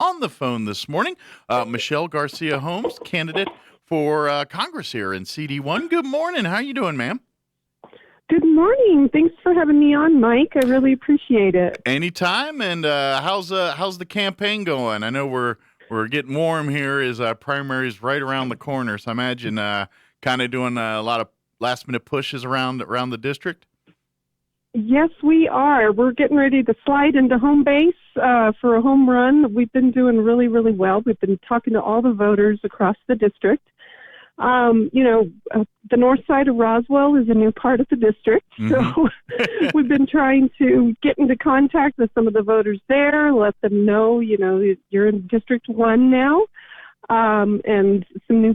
on the phone this morning. Michelle Garcia Holmes, candidate for Congress here in CD1. Good morning. How you doing, ma'am? Good morning. Thanks for having me on, Mike. I really appreciate it. Anytime. And how's the campaign going? I know we're getting warm here. Is primaries right around the corner? So I imagine kind of doing a lot of last minute pushes around the district. Yes, we are. We're getting ready to slide into home base for a home run. We've been doing really, really well. We've been talking to all the voters across the district. The north side of Roswell is a new part of the district, so we've been trying to get into contact with some of the voters there, let them know, you're in District 1 now, and some new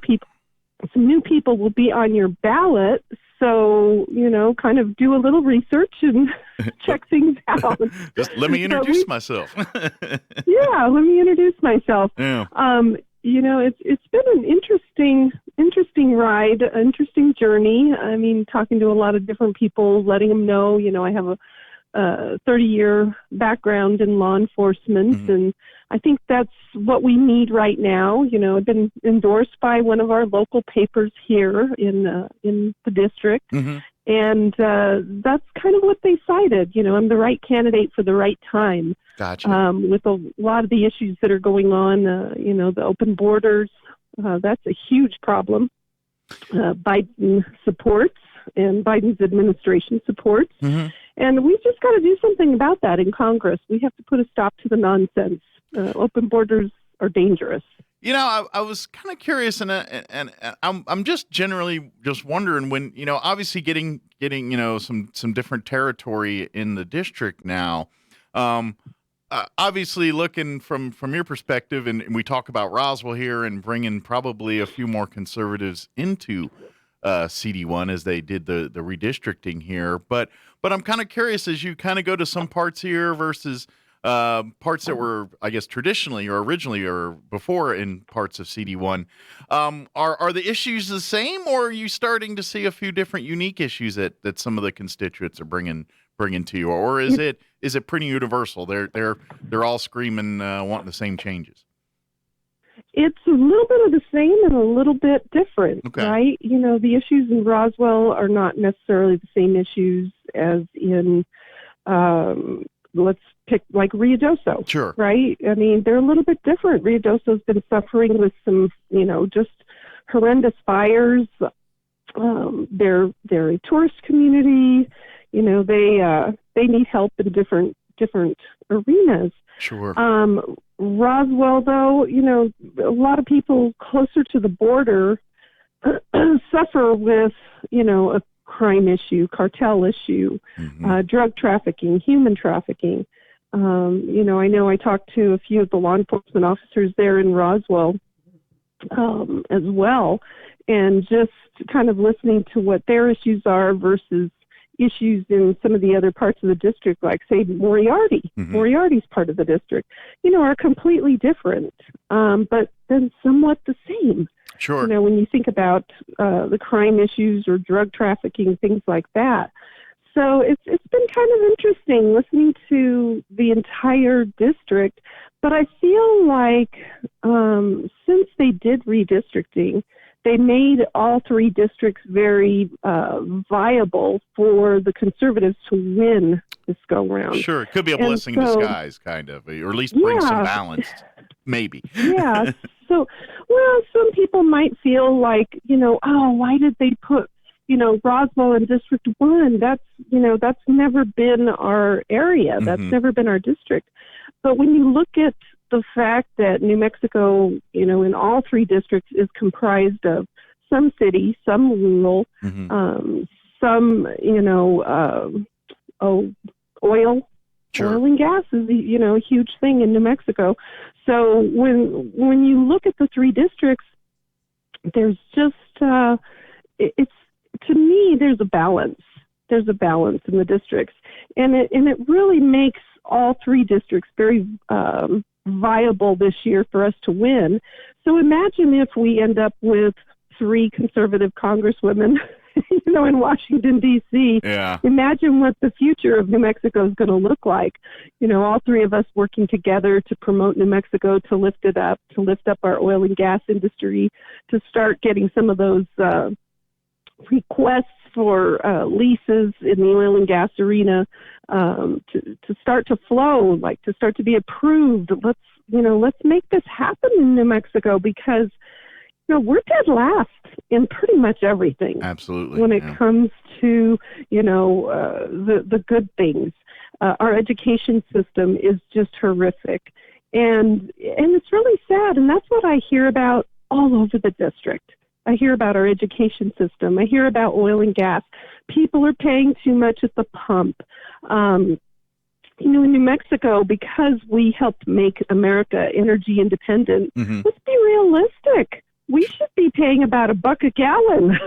people will be on your ballot. So, kind of do a little research and check things out. Just let me introduce myself. Yeah, let me introduce myself. Yeah. It's been an interesting ride, an interesting journey. I mean, talking to a lot of different people, letting them know, I have a 30-year background in law enforcement, and I think that's what we need right now. I've been endorsed by one of our local papers here in the district, and that's kind of what they cited. I'm the right candidate for the right time. Gotcha. With a lot of the issues that are going on, the open borders, that's a huge problem. Biden supports and Biden's administration supports. And we've just got to do something about that in Congress. We have to put a stop to the nonsense. Open borders are dangerous. I was kind of curious, and I'm just generally just wondering when, obviously getting some different territory in the district now. Obviously, looking from your perspective, and we talk about Roswell here and bringing probably a few more conservatives into CD1 as they did the redistricting here. But I'm kind of curious as you kind of go to some parts here versus parts that were, I guess, traditionally or originally or before in parts of CD1. Are the issues the same, or are you starting to see a few different unique issues that some of the constituents are bringing to you, or is it pretty universal? They're all screaming, wanting the same changes. It's a little bit of the same and a little bit different, right? The issues in Roswell are not necessarily the same issues as in, let's pick like Ruidoso. Sure. Right? I mean, they're a little bit different. Ruidoso's been suffering with some, just horrendous fires. They're a tourist community. They need help in different arenas. Sure. Roswell, though, a lot of people closer to the border suffer with, a crime issue, cartel issue, drug trafficking, human trafficking. I know I talked to a few of the law enforcement officers there in Roswell as well, and just kind of listening to what their issues are versus issues in some of the other parts of the district, like, say, Moriarty. Moriarty's part of the district, are completely different, but then somewhat the same. Sure. When you think about the crime issues or drug trafficking, things like that. So it's been kind of interesting listening to the entire district, but I feel like since they did redistricting, they made all three districts very viable for the conservatives to win this go-round. Sure, it could be a blessing in disguise, kind of, or at least bring some balance, maybe. Yeah, so, some people might feel like, why did they put, Roswell in District 1? That's never been our area. That's never been our district. But when you look at the fact that New Mexico, in all three districts is comprised of some city, some rural, some, oil. Sure. Oil and gas is, a huge thing in New Mexico. So when you look at the three districts, there's just, to me, there's a balance. There's a balance in the districts. And it really makes all three districts very viable this year for us to win. So imagine if we end up with three conservative congresswomen in Washington, D.C. Yeah. Imagine what the future of New Mexico is going to look like. All three of us working together to promote New Mexico, to lift it up, to lift up our oil and gas industry, to start getting some of those requests for leases in the oil and gas arena to start to flow, like to start to be approved. Let's make this happen in New Mexico, because we're dead last in pretty much everything. Absolutely. When it comes to the good things. Our education system is just horrific, and it's really sad. And that's what I hear about all over the district. I hear about our education system. I hear about oil and gas. People are paying too much at the pump. In New Mexico, because we helped make America energy independent, let's be realistic. We should be paying about $1 a gallon.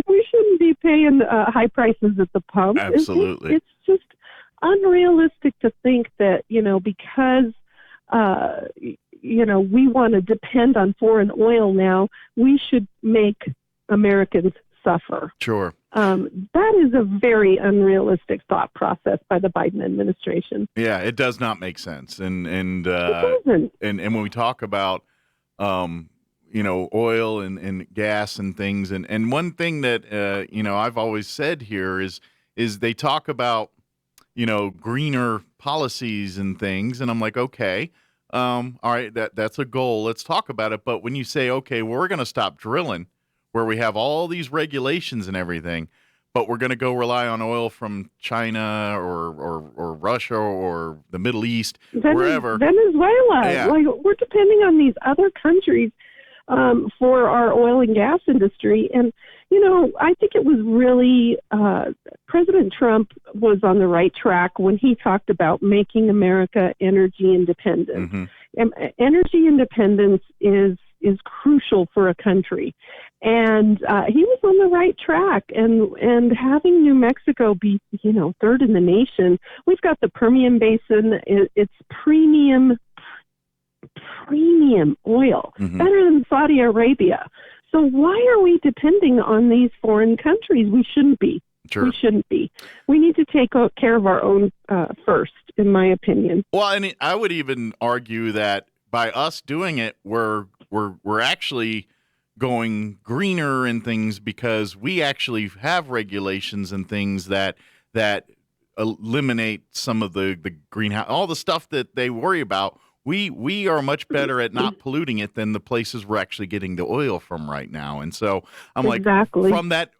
We shouldn't be paying high prices at the pump. Absolutely. It's just unrealistic to think that, because we want to depend on foreign oil now, we should make Americans suffer. Sure. That is a very unrealistic thought process by the Biden administration. Yeah, it does not make sense. And it doesn't. And when we talk about oil and gas and things, and one thing that I've always said here is they talk about greener policies and things, and I'm like, okay, all right, that's a goal. Let's talk about it. But when you say, okay, well, we're going to stop drilling, where we have all these regulations and everything, but we're going to go rely on oil from China or Russia or the Middle East, wherever. Venezuela. Yeah. Like, we're depending on these other countries for our oil and gas industry. And, I think it was really President Trump was on the right track when he talked about making America energy independent. Mm-hmm. And energy independence is crucial for a country. And he was on the right track. And having New Mexico be, third in the nation, we've got the Permian Basin. It's premium oil, better than Saudi Arabia. So why are we depending on these foreign countries? We shouldn't be. Sure. We shouldn't be. We need to take care of our own first, in my opinion. Well, and I would even argue that by us doing it, we're actually going greener and things, because we actually have regulations and things that eliminate some of the greenhouse, all the stuff that they worry about. We are much better at not polluting it than the places we're actually getting the oil from right now. And so I'm exactly. like,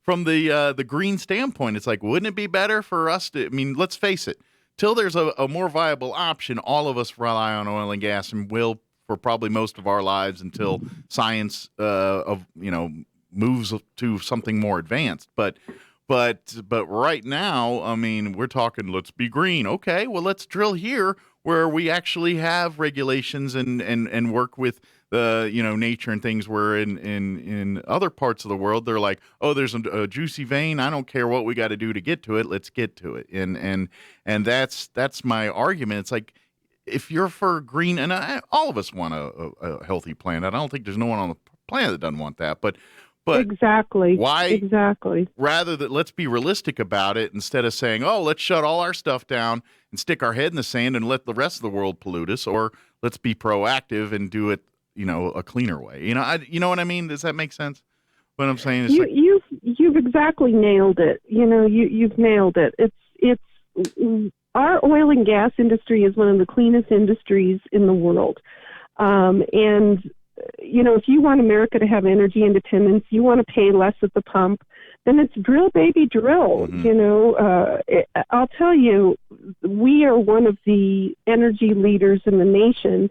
from the green standpoint, it's like, wouldn't it be better for us to, let's face it, till there's a more viable option, all of us rely on oil and gas, and will for probably most of our lives until science moves to something more advanced. But right now, we're talking, let's be green. Okay, well, let's drill here where we actually have regulations and work with nature and things, where in other parts of the world, they're like, oh, there's a juicy vein. I don't care what we got to do to get to it. Let's get to it. And that's my argument. It's like, if you're for green, and all of us want a healthy planet. I don't think there's no one on the planet that doesn't want that, but exactly. Why? Exactly. Rather that, let's be realistic about it, instead of saying, oh, let's shut all our stuff down and stick our head in the sand and let the rest of the world pollute us, or let's be proactive and do it, a cleaner way. You know what I mean? Does that make sense? What I'm saying is, you've exactly nailed it. You've nailed it. It's our oil and gas industry is one of the cleanest industries in the world. And if you want America to have energy independence, you want to pay less at the pump, then it's drill, baby, drill. I'll tell you, we are one of the energy leaders in the nation,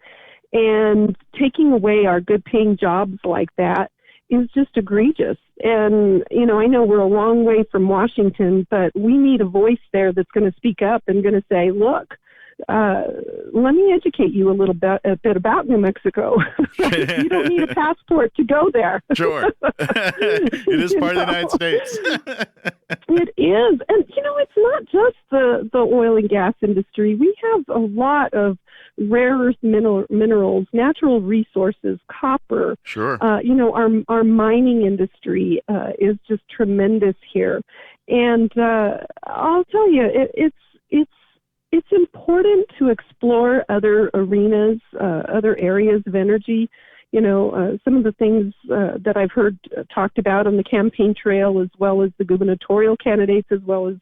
and taking away our good-paying jobs like that is just egregious. And, I know we're a long way from Washington, but we need a voice there that's going to speak up and going to say, look, let me educate you a bit about New Mexico. You don't need a passport to go there. Sure. It is part of the United States. It is. And, it's not just the oil and gas industry. We have a lot of rare earth minerals, natural resources, copper. Sure. Our mining industry is just tremendous here. And I'll tell you, it's important to explore other arenas, other areas of energy. Some of the things that I've heard talked about on the campaign trail, as well as the gubernatorial candidates, as well as,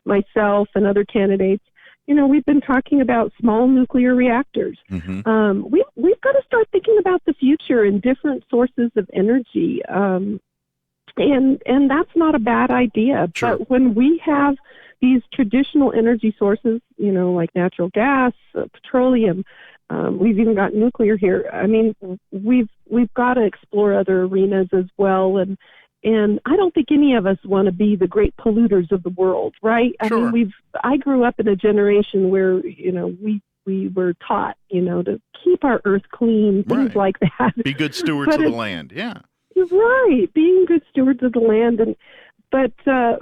myself and other candidates. We've been talking about small nuclear reactors. Mm-hmm. We've got to start thinking about the future and different sources of energy. And that's not a bad idea. Sure. But when we have these traditional energy sources, like natural gas, petroleum, we've even got nuclear here. I mean, we've got to explore other arenas as well. And I don't think any of us want to be the great polluters of the world, right? Sure. I mean, I grew up in a generation where, we were taught, to keep our earth clean, things like that. Be good stewards of the land. Yeah. Right. Being good stewards of the land. But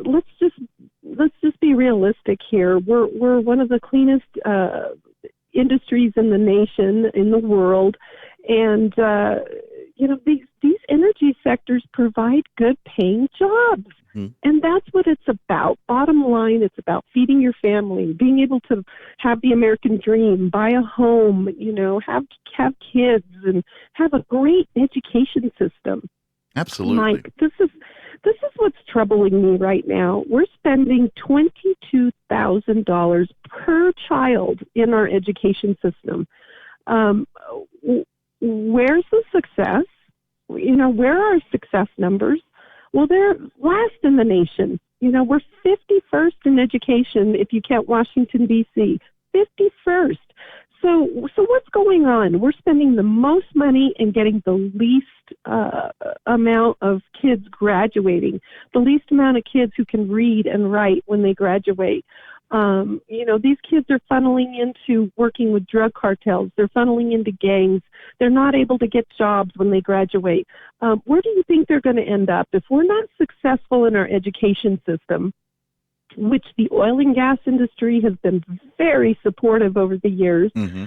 let's just be realistic here. We're one of the cleanest industries in the nation, in the world, and these energy sectors provide good paying jobs. Mm-hmm. And that's what it's about. Bottom line, it's about feeding your family, being able to have the American dream, buy a home, have kids, and have a great education system. Absolutely. Mike, this is what's troubling me right now. We're spending $22,000 per child in our education system. Where's the success? Where are our success numbers? Well, they're last in the nation. We're 51st in education if you count Washington, D.C. 51st. So what's going on? We're spending the most money and getting the least amount of kids graduating, the least amount of kids who can read and write when they graduate. These kids are funneling into working with drug cartels. They're funneling into gangs. They're not able to get jobs when they graduate. Where do you think they're going to end up? If we're not successful in our education system, which the oil and gas industry has been very supportive over the years, Mm-hmm.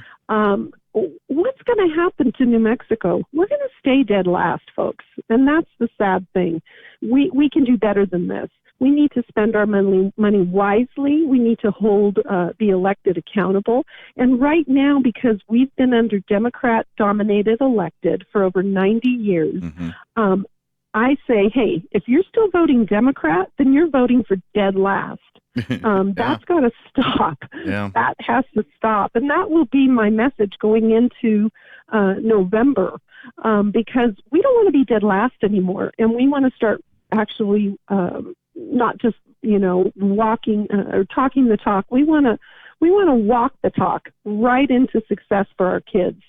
What's going to happen to New Mexico? We're going to stay dead last, folks. And that's the sad thing. We can do better than this. We need to spend our money wisely. We need to hold the elected accountable. And right now, because we've been under Democrat-dominated elected for over 90 years, Mm-hmm. I say, hey, if you're still voting Democrat, then you're voting for dead last. That's got to stop. Yeah. That has to stop. And that will be my message going into November, because we don't want to be dead last anymore. And we want to start actually not just, walking or talking the talk. We want to walk the talk right into success for our kids.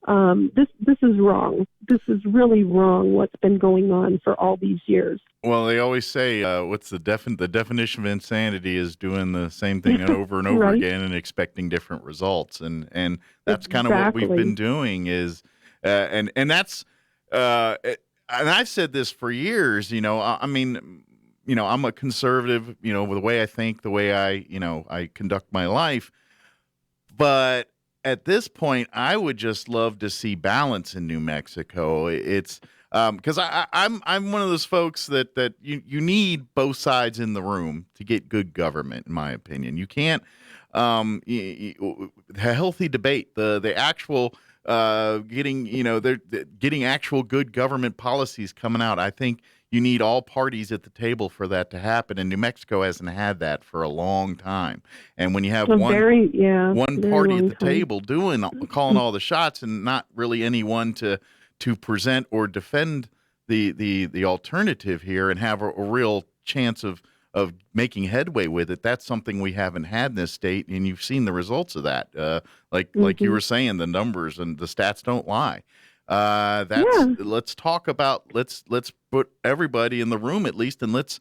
This is wrong. This is really wrong, what's been going on for all these years. Well, they always say, what's the definition of insanity is doing the same thing over and over Right. again and expecting different results. And that's kind of what Exactly. we've been doing is, and that's, and I've said this for years, I'm a conservative, with the way I think, the way I conduct my life. But at this point, I would just love to see balance in New Mexico. It's because I'm one of those folks that you need both sides in the room to get good government, in my opinion. You can't a healthy debate, the actual getting actual good government policies coming out. I think you need all parties at the table for that to happen, and New Mexico hasn't had that for a long time. And when you have one party at the table calling all the shots, and not really anyone to present or defend the alternative here and have a real chance of making headway with it, that's something we haven't had in this state, and you've seen the results of that. Like you were saying, the numbers and the stats don't lie. Let's talk about let's put everybody in the room at least, and let's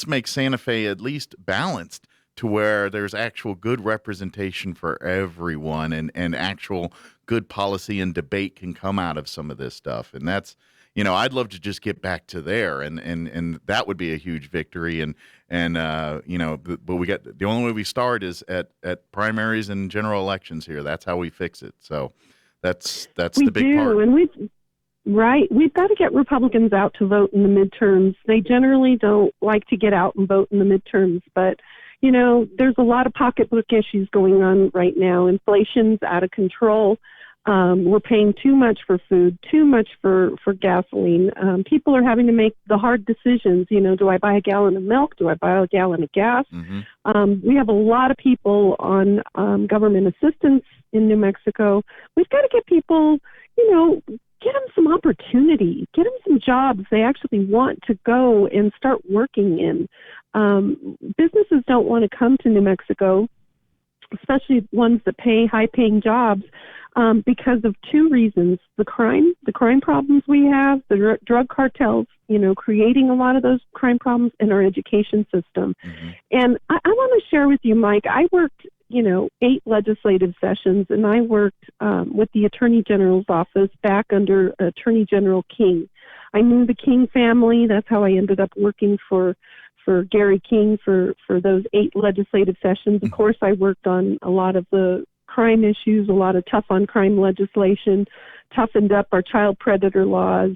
make Santa Fe at least balanced, to where there's actual good representation for everyone, and actual good policy and debate can come out of some of this stuff. And that's, I'd love to just get back to there, and that would be a huge victory. But we got, the only way we start is at primaries and general elections here. That's how we fix it. So that's we the big do, part. and we've got to get Republicans out to vote in the midterms. They generally don't like to get out and vote in the midterms, but there's a lot of pocketbook issues going on right now. Inflation's out of control. We're paying too much for food, too much for gasoline. People are having to make the hard decisions. Do I buy a gallon of milk? Do I buy a gallon of gas? Mm-hmm. We have a lot of people on government assistance in New Mexico. We've got to get people, get them some opportunity, get them some jobs they actually want to go and start working in. Businesses don't want to come to New Mexico, especially ones that pay high-paying jobs, because of two reasons: the crime problems we have, the drug cartels, creating a lot of those crime problems, in our education system. Mm-hmm. And I want to share with you, Mike, I worked, 8 legislative sessions, and I worked with the Attorney General's office back under Attorney General King. I knew the King family. That's how I ended up working for Gary King for those 8 legislative sessions. Of course, I worked on a lot of the crime issues, a lot of tough on crime legislation, toughened up our child predator laws,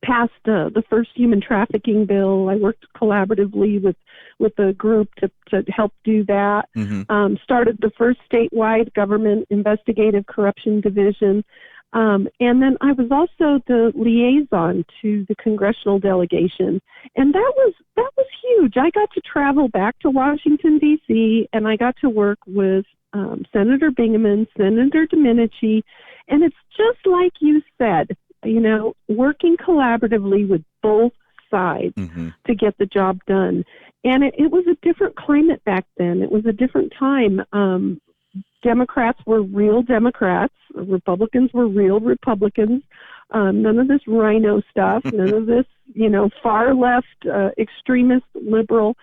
passed the first human trafficking bill. I worked collaboratively with a group to help do that. Mm-hmm. Started the first statewide government investigative corruption division. And then I was also the liaison to the congressional delegation, and that was huge. I got to travel back to Washington, D.C., and I got to work with Senator Bingaman, Senator Domenici, and it's just like you said, working collaboratively with both sides mm-hmm. to get the job done. And it was a different climate back then. It was a different time. Democrats were real Democrats. Republicans were real Republicans. None of this rhino stuff, none of this, far left, extremist liberal.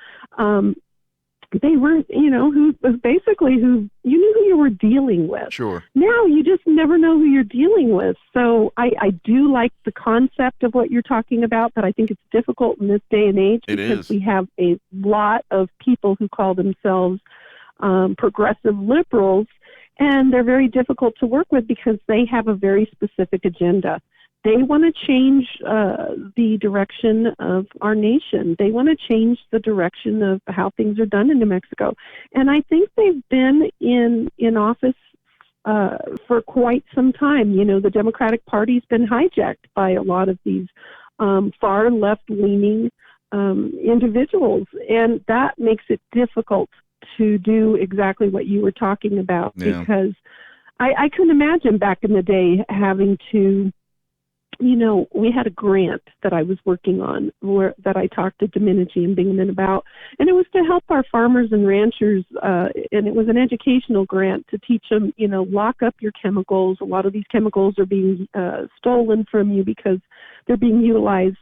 They were, who you knew who you were dealing with. Sure. Now you just never know who you're dealing with. So I do like the concept of what you're talking about, but I think it's difficult in this day and age because we have a lot of people who call themselves progressive liberals, and they're very difficult to work with because they have a very specific agenda. They want to change the direction of our nation. They want to change the direction of how things are done in New Mexico. And I think they've been in office for quite some time. The Democratic Party's been hijacked by a lot of these far left-leaning individuals, and that makes it difficult to do exactly what you were talking about, because I couldn't imagine back in the day having to, we had a grant that I was working on that I talked to Domenici and Bingaman about, and it was to help our farmers and ranchers, and it was an educational grant to teach them, lock up your chemicals. A lot of these chemicals are being stolen from you because they're being utilized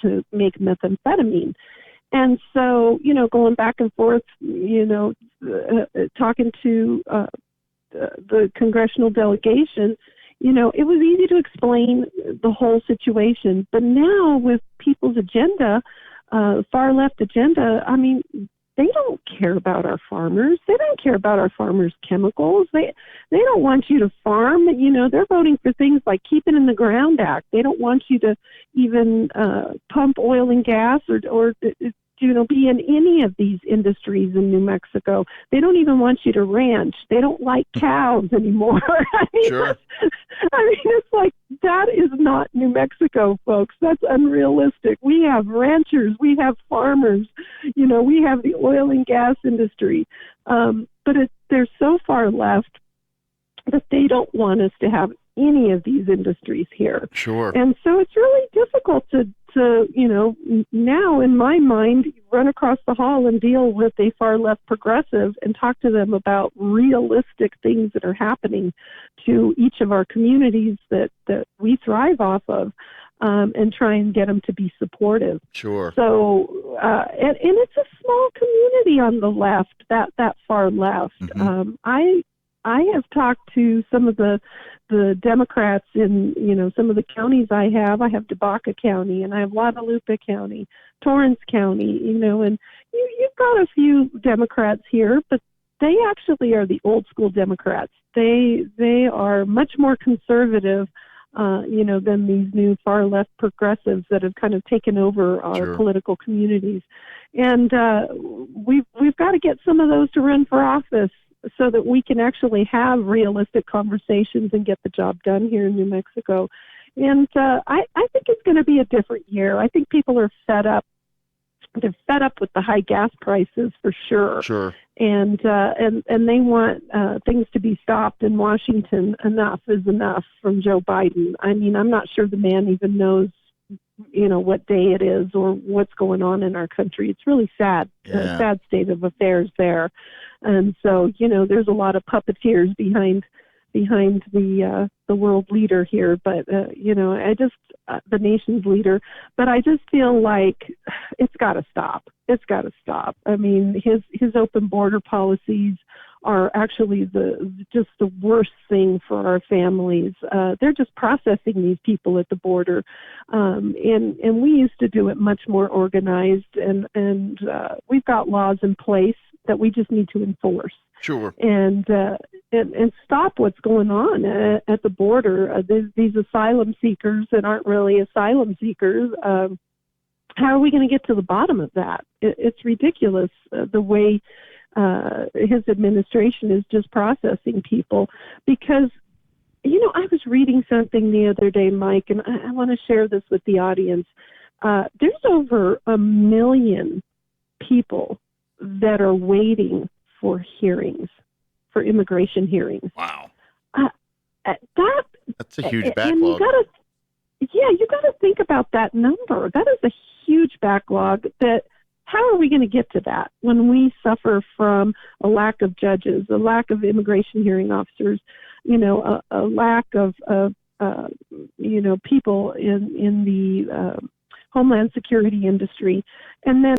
to make methamphetamine. And so, going back and forth, talking to the congressional delegation, it was easy to explain the whole situation. But now with people's agenda, far left agenda, they don't care about our farmers. They don't care about our farmers' chemicals. They don't want you to farm. They're voting for things like Keep It in the Ground Act. They don't want you to even pump oil and gas or be in any of these industries in New Mexico. They don't even want you to ranch. They don't like cows anymore. Sure. It's like, that is not New Mexico, folks. That's unrealistic. We have ranchers. We have farmers. We have the oil and gas industry. But they're so far left that they don't want us to have any of these industries here. Sure. And so it's really difficult to now, in my mind, run across the hall and deal with a far left progressive and talk to them about realistic things that are happening to each of our communities that we thrive off of. and try and get them to be supportive. Sure. So, and it's a small community on the left, that far left. Mm-hmm. I have talked to some of the Democrats in, some of the counties I have. I have DeBaca County, and I have Guadalupe County, Torrance County, and you've got a few Democrats here, but they actually are the old school Democrats. They are much more conservative, than these new far left progressives that have kind of taken over our Sure. political communities. And we've got to get some of those to run for office so that we can actually have realistic conversations and get the job done here in New Mexico. And I think it's going to be a different year. I think people are fed up. They're fed up with the high gas prices for sure. Sure. And they want things to be stopped in Washington. Enough is enough from Joe Biden. I mean, I'm not sure the man even knows, what day it is or what's going on in our country. It's really sad, sad state of affairs there. And so, there's a lot of puppeteers behind the world leader here, but the nation's leader. But I just feel like it's got to stop. It's got to stop. I mean, his open border policies are actually just the worst thing for our families. They're just processing these people at the border, and we used to do it much more organized, and we've got laws in place that we just need to enforce. Sure. And stop what's going on at the border. These asylum seekers that aren't really asylum seekers. How are we going to get to the bottom of that? It's ridiculous the way his administration is just processing people. Because, I was reading something the other day, Mike, and I want to share this with the audience. There's over 1 million people that are waiting for hearings, for immigration hearings. Wow. That's a huge backlog. And you got to think about that number. That is a huge backlog. How are we going to get to that when we suffer from a lack of judges, a lack of immigration hearing officers, a lack of people in the Homeland Security industry. And then,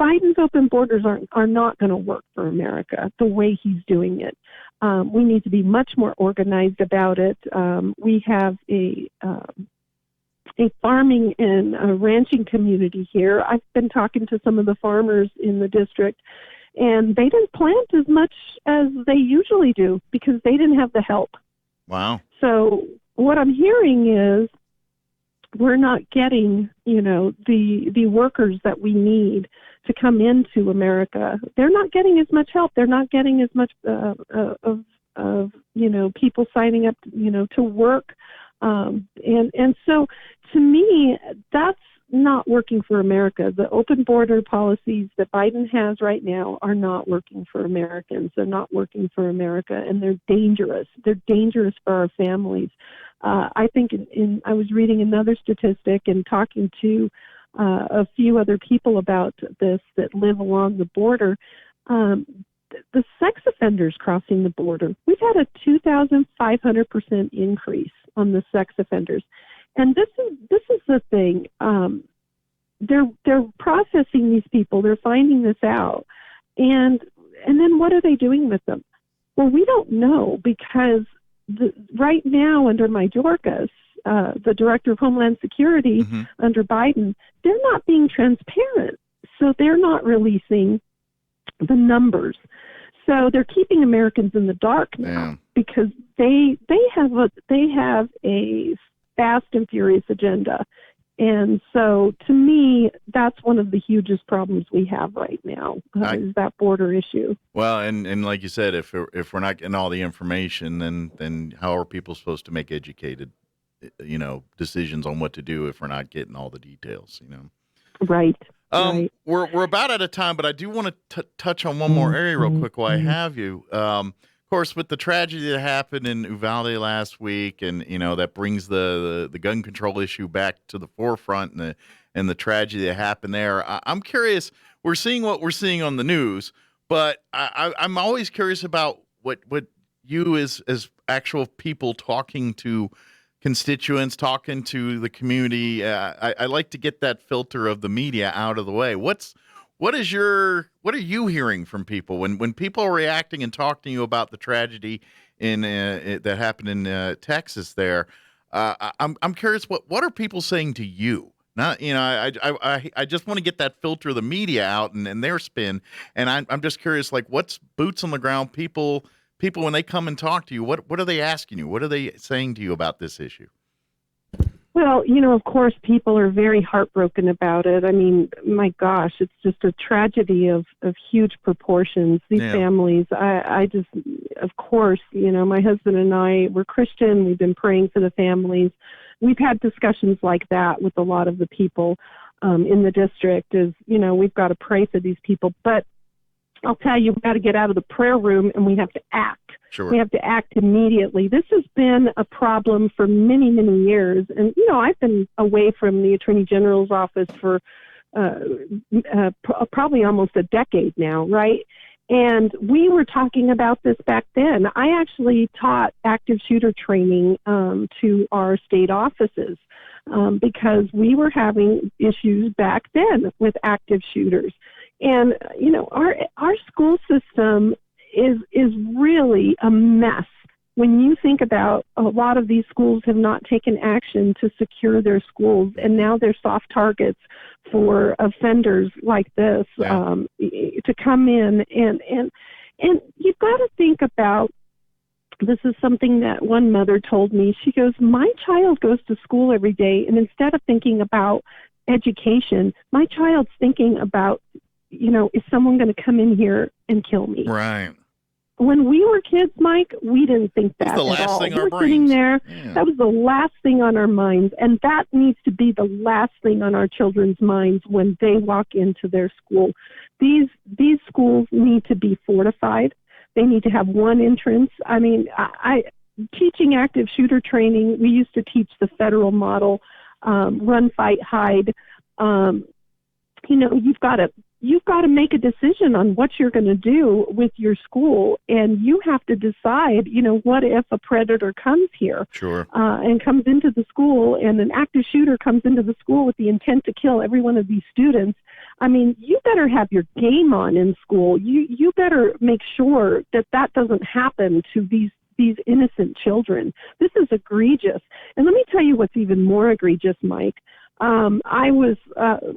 Biden's open borders are not going to work for America the way he's doing it. We need to be much more organized about it. We have a farming and a ranching community here. I've been talking to some of the farmers in the district, and they didn't plant as much as they usually do because they didn't have the help. Wow. So what I'm hearing is we're not getting, the workers that we need to come into America. They're not getting as much help. They're not getting as much of people signing up, to work. And so to me, that's not working for America. The open border policies that Biden has right now are not working for Americans. They're not working for America, and they're dangerous. They're dangerous for our families. I think I was reading another statistic and talking to a few other people about this that live along the border. The sex offenders crossing the border, we've had a 2,500% increase on the sex offenders. And this is the thing. They're processing these people. They're finding this out. And then what are they doing with them? Well, we don't know because right now under Mayorkas, the director of Homeland Security under Biden, they're not being transparent. So they're not releasing the numbers. So they're keeping Americans in the dark now because they have a fast and furious agenda. And so to me, that's one of the hugest problems we have right now is that border issue. Well, and like you said, if we're not getting all the information, then how are people supposed to make educated, decisions on what to do if we're not getting all the details, Right. Right. We're about out of time, but I do want to touch on one more area real quick while I have you. Of course, with the tragedy that happened in Uvalde last week, and that brings the gun control issue back to the forefront, and the tragedy that happened there. I'm curious. We're seeing what we're seeing on the news, but I'm always curious about what you as actual people talking to constituents, talking to the community. I like to get that filter of the media out of the way. What are you hearing from people when people are reacting and talking to you about the tragedy that happened in Texas there? I'm curious, what are people saying to you? Not, I just want to get that filter of the media out and their spin. And I'm just curious, like, what's boots on the ground people when they come and talk to you, what are they asking you? What are they saying to you about this issue? Well, of course, people are very heartbroken about it. I mean, my gosh, it's just a tragedy of huge proportions. These families, I just, of course, my husband and I, we're Christian. We've been praying for the families. We've had discussions like that with a lot of the people in the district we've got to pray for these people. But I'll tell you, we've got to get out of the prayer room and we have to act. Sure. We have to act immediately. This has been a problem for many, many years. And, I've been away from the Attorney General's office for probably almost a decade now, right? And we were talking about this back then. I actually taught active shooter training to our state offices because we were having issues back then with active shooters. And, our school system is really a mess. When you think about a lot of these schools have not taken action to secure their schools, and now they're soft targets for offenders like this to come in. And you've got to think about, this is something that one mother told me. She goes, my child goes to school every day, and instead of thinking about education, my child's thinking about, is someone going to come in here and kill me? Right. When we were kids, Mike, we didn't think that at all. Thing we were sitting there. Yeah. That was the last thing on our minds, and that needs to be the last thing on our children's minds when they walk into their school. These schools need to be fortified. They need to have one entrance. I mean, teaching active shooter training, we used to teach the federal model, run, fight, hide. You've got to make a decision on what you're going to do with your school, and you have to decide, what if a predator comes here and comes into the school, and an active shooter comes into the school with the intent to kill every one of these students. I mean, you better have your game on in school. You better make sure that doesn't happen to these innocent children. This is egregious. And let me tell you what's even more egregious, Mike. I was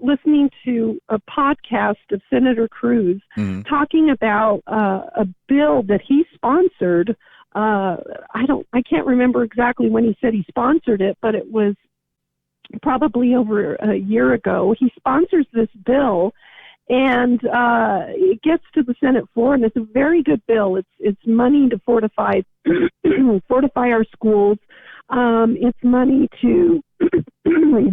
listening to a podcast of Senator Cruz talking about a bill that he sponsored. I can't remember exactly when he said he sponsored it, but it was probably over a year ago. He sponsors this bill, and it gets to the Senate floor, and it's a very good bill. It's money to fortify our schools. It's money to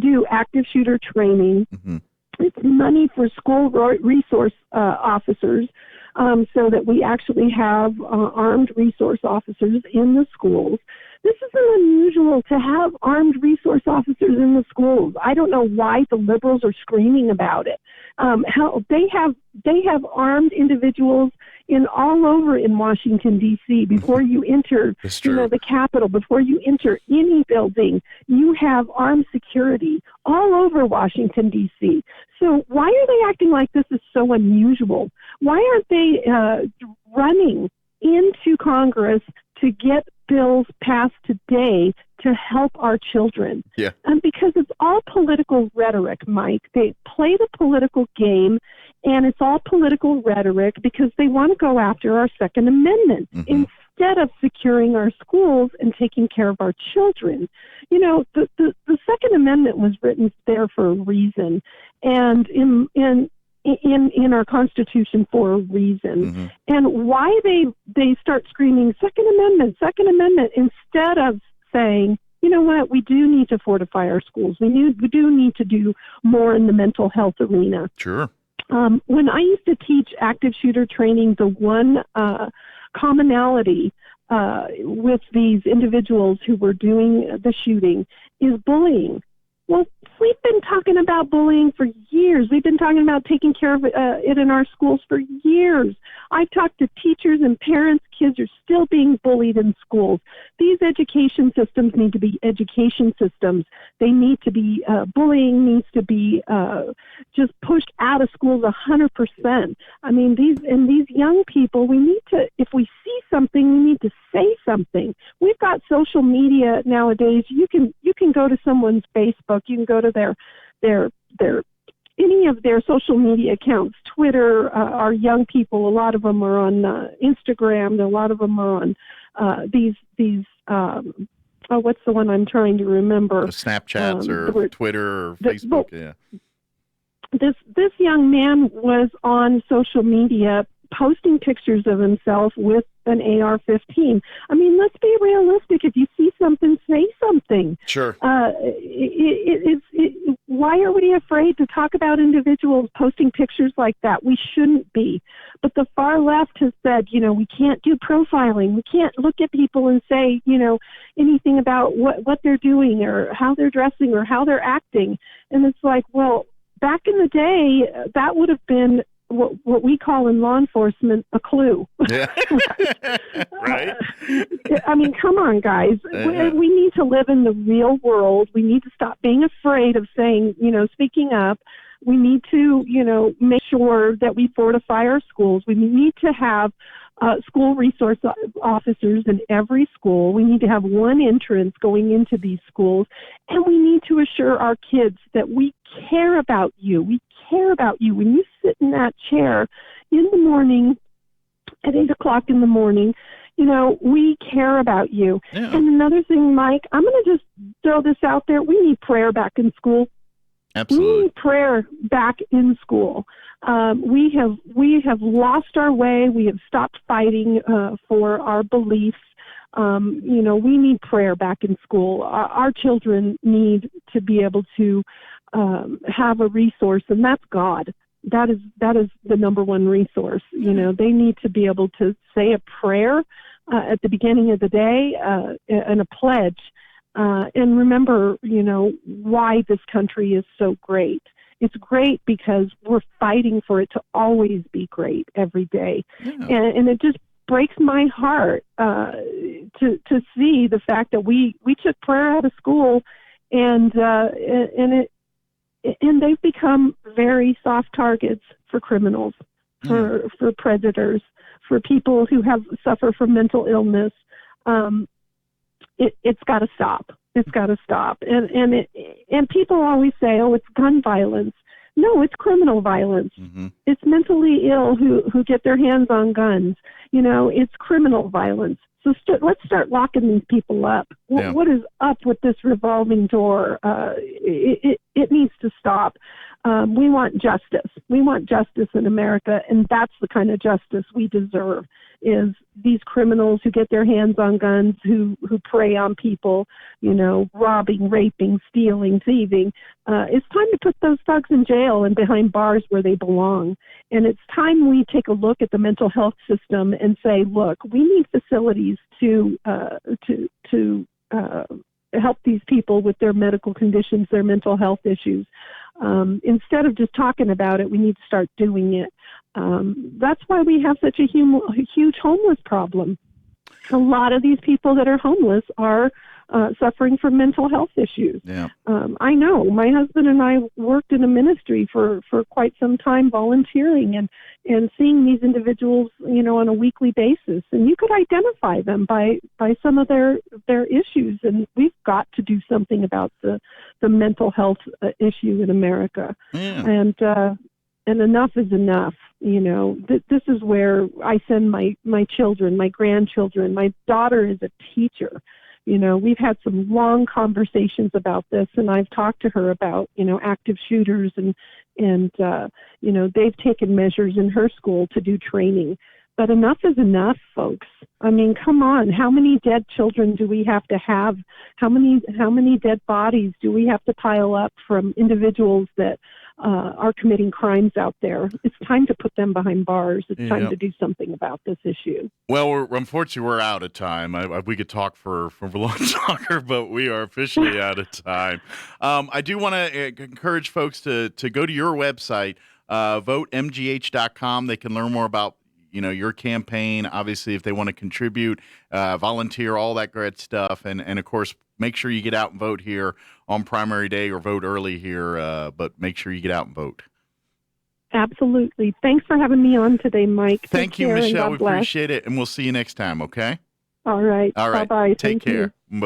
do active shooter training. Mm-hmm. It's money for school resource officers so that we actually have armed resource officers in the schools. This isn't unusual to have armed resource officers in the schools. I don't know why the liberals are screaming about it. How they have armed individuals all over in Washington, D.C. Before you enter, the Capitol, before you enter any building, you have armed security all over Washington, D.C. So why are they acting like this is so unusual? Why aren't they running into Congress to get bills passed today to help our children? Yeah. Because it's all political rhetoric, Mike. They play the political game, and it's all political rhetoric because they want to go after our Second Amendment instead of securing our schools and taking care of our children. The Second Amendment was written there for a reason, and in our Constitution for a reason. And why they start screaming Second Amendment instead of saying, you know what, we do need to fortify our schools. We do need to do more in the mental health arena. Sure. When I used to teach active shooter training, the one commonality with these individuals who were doing the shooting is bullying. Well, we've been talking about bullying for years. We've been talking about taking care of it in our schools for years. I've talked to teachers and parents, kids are still being bullied in schools. These education systems need to be education systems. They need to be, bullying needs to be just pushed out of schools 100%. I mean, these young people, we need to, if we see something, we need to say something. We've got social media nowadays. You can go to someone's Facebook. You can go to their any of their social media accounts. Twitter, our young people, a lot of them are on Instagram. A lot of them are on these what's the one I'm trying to remember? The Snapchats or Twitter or Facebook. Yeah. This young man was on social media posting pictures of himself with an AR-15. I mean, let's be realistic. If you see something, say something. Sure. Why are we afraid to talk about individuals posting pictures like that? We shouldn't be. But the far left has said, we can't do profiling. We can't look at people and say, anything about what they're doing or how they're dressing or how they're acting. And it's like, well, back in the day, that would have been what we call in law enforcement a clue. Yeah. Right. I mean, come on, guys. We need to live in the real world. We need to stop being afraid of saying, speaking up. We need to, make sure that we fortify our schools. We need to have school resource officers in every school. We need to have one entrance going into these schools. And we need to assure our kids that we care about you. We care about you. When you sit in that chair in the morning at 8 o'clock in the morning, we care about you. Yeah. And another thing, Mike, I'm going to just throw this out there. We need prayer back in school. Absolutely. We need prayer back in school. We have lost our way. We have stopped fighting for our beliefs. We need prayer back in school. Our children need to be able to have a resource, and that's God. That is the number one resource. They need to be able to say a prayer at the beginning of the day and a pledge. And remember, why this country is so great. It's great because we're fighting for it to always be great every day. Yeah. And it just breaks my heart to see the fact that we took prayer out of school and they've become very soft targets for criminals, for predators, for people who suffer from mental illness. It's got to stop. It's got to stop. And people always say, oh, it's gun violence. No, it's criminal violence. Mm-hmm. It's mentally ill who get their hands on guns. It's criminal violence. So let's start locking these people up. Yeah. What is up with this revolving door? It needs to stop. We want justice. We want justice in America, and that's the kind of justice we deserve, is these criminals who get their hands on guns, who prey on people, robbing, raping, stealing, thieving. It's time to put those thugs in jail and behind bars where they belong. And it's time we take a look at the mental health system and say, look, we need facilities to help these people with their medical conditions, their mental health issues. Instead of just talking about it, we need to start doing it. That's why we have such a huge homeless problem. A lot of these people that are homeless are suffering from mental health issues. Yeah. I know my husband and I worked in a ministry for quite some time, volunteering and seeing these individuals, on a weekly basis. And you could identify them by some of their issues. And we've got to do something about the mental health issue in America. Yeah. And enough is enough. This is where I send my children, my grandchildren. My daughter is a teacher. We've had some long conversations about this, and I've talked to her about, active shooters and they've taken measures in her school to do training. But enough is enough, folks. I mean, come on. How many dead children do we have to have? How many dead bodies do we have to pile up from individuals that are committing crimes out there? It's time to put them behind bars. It's time to do something about this issue. Well, unfortunately, we're out of time. We could talk for a lot longer, but we are officially out of time. I do want to encourage folks to go to your website, votemgh.com. They can learn more about your campaign. Obviously, if they want to contribute, volunteer, all that great stuff. And of course, make sure you get out and vote here on primary day or vote early here. But make sure you get out and vote. Absolutely. Thanks for having me on today, Mike. Thank you, Michelle. We appreciate it. And we'll see you next time. Okay. All right. All right. Bye-bye. Take care.